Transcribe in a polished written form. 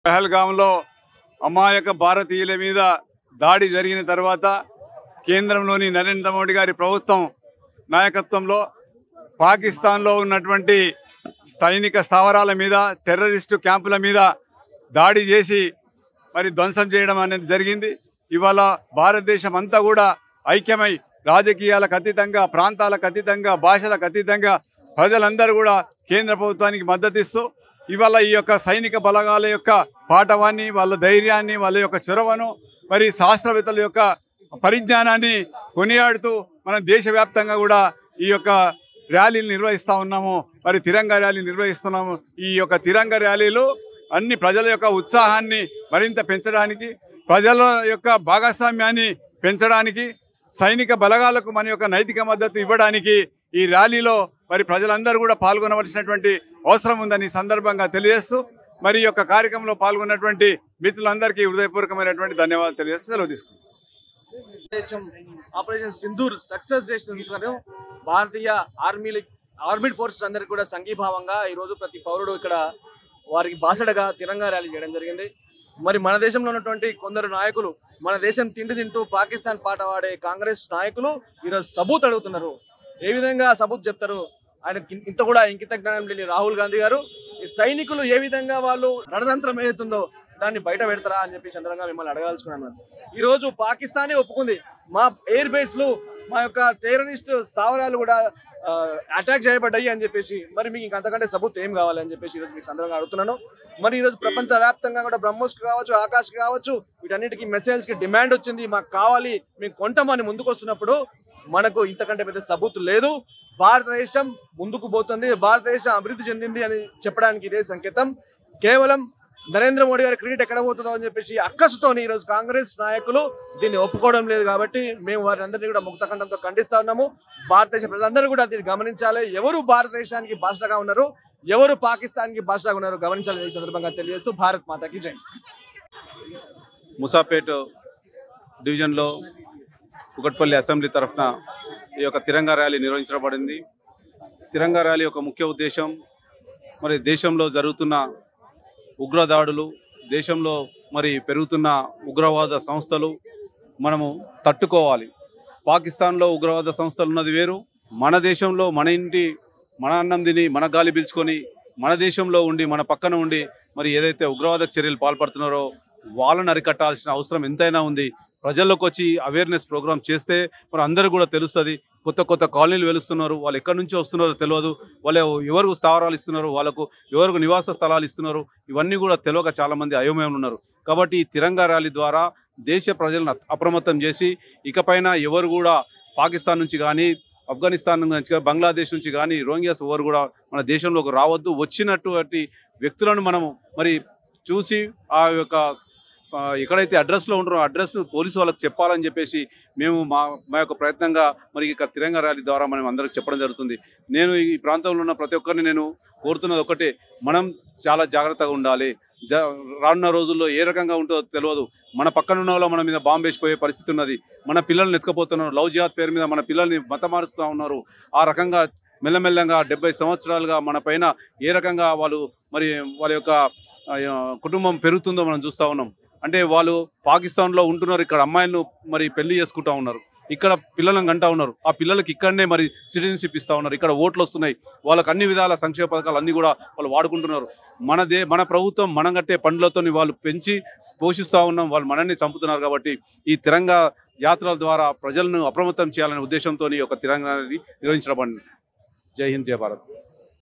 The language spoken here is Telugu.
పహల్గాంలో అమాయక భారతీయుల మీద దాడి జరిగిన తర్వాత కేంద్రంలోని నరేంద్ర మోడీ గారి ప్రభుత్వం నాయకత్వంలో పాకిస్తాన్లో ఉన్నటువంటి సైనిక స్థావరాల మీద, టెర్రరిస్టు క్యాంపుల మీద దాడి చేసి మరి ధ్వంసం చేయడం అనేది జరిగింది. ఇవాళ భారతదేశం అంతా కూడా ఐక్యమై రాజకీయాలకు అతీతంగా, ప్రాంతాలకు అతీతంగా, భాషలకు అతీతంగా ప్రజలందరూ కూడా కేంద్ర ప్రభుత్వానికి మద్దతిస్తూ ఇవాళ ఈ యొక్క సైనిక బలగాల యొక్క పాఠవాన్ని, వాళ్ళ ధైర్యాన్ని, వాళ్ళ యొక్క చొరవను, మరి శాస్త్రవేత్తల యొక్క పరిజ్ఞానాన్ని కొనియాడుతూ మనం దేశవ్యాప్తంగా కూడా ఈ యొక్క ర్యాలీలు నిర్వహిస్తూ ఉన్నాము. మరి తిరంగా ర్యాలీ నిర్వహిస్తున్నాము. ఈ యొక్క తిరంగా ర్యాలీలు అన్ని ప్రజల యొక్క ఉత్సాహాన్ని మరింత పెంచడానికి, ప్రజల యొక్క భాగస్వామ్యాన్ని పెంచడానికి, సైనిక బలగాలకు మన యొక్క నైతిక మద్దతు ఇవ్వడానికి ఈ ర్యాలీలో మరి ప్రజలందరూ కూడా పాల్గొనవలసినటువంటి అవసరం ఉందని సందర్భంగా తెలియజేస్తూ మరి ఈ యొక్క కార్యక్రమంలో పాల్గొన్నటువంటి మిత్రులందరికీ హృదయపూర్వకమైనటువంటి ధన్యవాదాలు తెలియజేస్తూ సెలవు తీసుకుంటాం. ఆపరేషన్ సింధూర్ సక్సెస్ చేసినందుకు భారతీయ ఆర్మీ ఫోర్సెస్ అందరికీ కూడా సంఘీభావంగా ఈరోజు ప్రతి పౌరుడు ఇక్కడ వారికి బాసటగా తిరంగా ర్యాలీ చేయడం జరిగింది. మరి మన దేశంలో ఉన్నటువంటి కొందరు నాయకులు, మన దేశం తిండి తింటూ పాకిస్తాన్ పాట పాడే కాంగ్రెస్ నాయకులు ఈరోజు సబూత్ అడుగుతున్నారు. ఏ విధంగా సబూత్ చెప్తారు? ఆయన ఇంత కూడా ఇంకిత జ్ఞానం లేని రాహుల్ గాంధీ గారు ఈ సైనికులు ఏ విధంగా వాళ్ళు రణతంత్రం ఏదైతుందో దాన్ని బయట పెడతారా అని చెప్పి చంద్రంగా మిమ్మల్ని అడగాల్సుకున్నాను. ఈరోజు పాకిస్తానే ఒప్పుకుంది మా ఎయిర్ బేస్లు, మా యొక్క టెర్రరిస్ట్ స్థావరాలు కూడా అటాక్ చేయబడ్డాయి అని చెప్పేసి. మరి మీకు ఇంకంతకంటే సబూత్ ఏం కావాలని చెప్పేసి ఈరోజు మీకు చంద్రంగా అడుగుతున్నాను. మరి ఈరోజు ప్రపంచ వ్యాప్తంగా కూడా బ్రహ్మోస్కి కావచ్చు, ఆకాష్కి కావచ్చు, వీటన్నిటికీ మెసేజ్కి డిమాండ్ వచ్చింది, మాకు కావాలి, మేము కొంటామని ముందుకు వస్తున్నప్పుడు మనకు ఇంతకంటే పెద్ద సబూత్ లేదు. భారతదేశం ముందుకు పోతుంది, భారతదేశం అభివృద్ధి చెందింది అని చెప్పడానికి ఇదే సంకేతం. కేవలం నరేంద్ర మోడీ గారి క్రెడిట్ ఎక్కడ పోతుందో అని చెప్పేసి అక్కసుతోని ఈరోజు కాంగ్రెస్ నాయకులు దీన్ని ఒప్పుకోవడం లేదు. కాబట్టి మేము వారిని అందరినీ కూడా ముక్తకంఠంతో ఖండిస్తా ఉన్నాము. భారతదేశ ప్రజలందరూ కూడా దీన్ని గమనించాలి. ఎవరు భారతదేశానికి బాసటగా ఉన్నారు, ఎవరు పాకిస్తాన్కి బాసటగా ఉన్నారు గమనించాలని ఈ సందర్భంగా తెలియజేస్తూ భారత్ మాతాకి జై. ముసాపేట్ డివిజన్లో కుకట్పల్లి అసెంబ్లీ తరఫున ఈ యొక్క తిరంగా ర్యాలీ నిర్వహించబడింది. తిరంగా ర్యాలీ యొక్క ముఖ్య ఉద్దేశం మరి దేశంలో జరుగుతున్న ఉగ్రదాడులు, దేశంలో మరి పెరుగుతున్న ఉగ్రవాద సంస్థలు మనము తట్టుకోవాలి. పాకిస్తాన్లో ఉగ్రవాద సంస్థలు ఉన్నది వేరు, మన దేశంలో మన ఇంటి మన అన్నం తిని మన గాలి పీల్చుకొని మన దేశంలో ఉండి మన పక్కన ఉండి మరి ఏదైతే ఉగ్రవాద చర్యలు పాల్పడుతున్నారో వాళ్ళని అరికట్టాల్సిన అవసరం ఎంతైనా ఉంది. ప్రజల్లోకి వచ్చి అవేర్నెస్ ప్రోగ్రామ్ చేస్తే మరి అందరూ కూడా తెలుస్తుంది. కొత్త కొత్త కాలనీలు వెలుస్తున్నారు, వాళ్ళు ఎక్కడి నుంచి వస్తున్నారో తెలియదు, వాళ్ళు ఎవరికి స్థావరాలు ఇస్తున్నారు, వాళ్ళకు ఎవరికి నివాస స్థలాలు ఇస్తున్నారు, ఇవన్నీ కూడా తెలియక చాలామంది అయోమయం ఉన్నారు. కాబట్టి ఈ తిరంగా ర్యాలీ ద్వారా దేశ ప్రజలను అప్రమత్తం చేసి ఇకపైన ఎవరు కూడా పాకిస్తాన్ నుంచి కానీ, ఆఫ్ఘనిస్తాన్ నుంచి కానీ, బంగ్లాదేశ్ నుంచి కానీ రోహింగ్యాస్ ఎవరు కూడా మన దేశంలోకి రావద్దు. వచ్చినటువంటి వ్యక్తులను మనము మరి చూసి ఆ యొక్క ఎక్కడైతే అడ్రస్లో ఉంటారో అడ్రస్ పోలీసు వాళ్ళకి చెప్పాలని చెప్పేసి మేము మా యొక్క ప్రయత్నంగా మరి ఇక తిరంగా ర్యాలీ ద్వారా మనం అందరికి చెప్పడం జరుగుతుంది. నేను ఈ ప్రాంతంలో ఉన్న ప్రతి ఒక్కరిని నేను కోరుతున్నది ఒకటే, మనం చాలా జాగ్రత్తగా ఉండాలి. రానున్న రోజుల్లో ఏ రకంగా ఉంటుందో తెలియదు. మన పక్కన ఉన్న వాళ్ళ మన మీద బాంబు వేసిపోయే పరిస్థితి ఉన్నది. మన పిల్లల్ని ఎత్తుకపోతున్నారు, లవ్ జిహాద్ పేరు మీద మన పిల్లల్ని మతమారుస్తూ ఉన్నారు. ఆ రకంగా మెల్లమెల్లంగా 70 సంవత్సరాలుగా మన పైన ఏ రకంగా వాళ్ళు మరి వాళ్ళ యొక్క కుటుంబం పెరుగుతుందో మనం చూస్తూ ఉన్నాం. అంటే వాళ్ళు పాకిస్తాన్లో ఉంటున్నారు, ఇక్కడ అమ్మాయిలను మరి పెళ్లి చేసుకుంటూ ఉన్నారు, ఇక్కడ పిల్లలను కంటా ఉన్నారు, ఆ పిల్లలకి ఇక్కడనే మరి సిటిజన్షిప్ ఇస్తూ ఉన్నారు, ఇక్కడ ఓట్లు వస్తున్నాయి, వాళ్ళకి అన్ని విధాల సంక్షేమ పథకాలు అన్నీ కూడా వాళ్ళు వాడుకుంటున్నారు. మన ప్రభుత్వం మనం కట్టే పనులతో వాళ్ళు పెంచి పోషిస్తూ ఉన్నాం, వాళ్ళు మనల్ని చంపుతున్నారు. కాబట్టి ఈ తిరంగా యాత్రల ద్వారా ప్రజలను అప్రమత్తం చేయాలనే ఉద్దేశంతో ఒక తిరంగా నిర్వహించబడింది. జై హింద్, జై భారత్.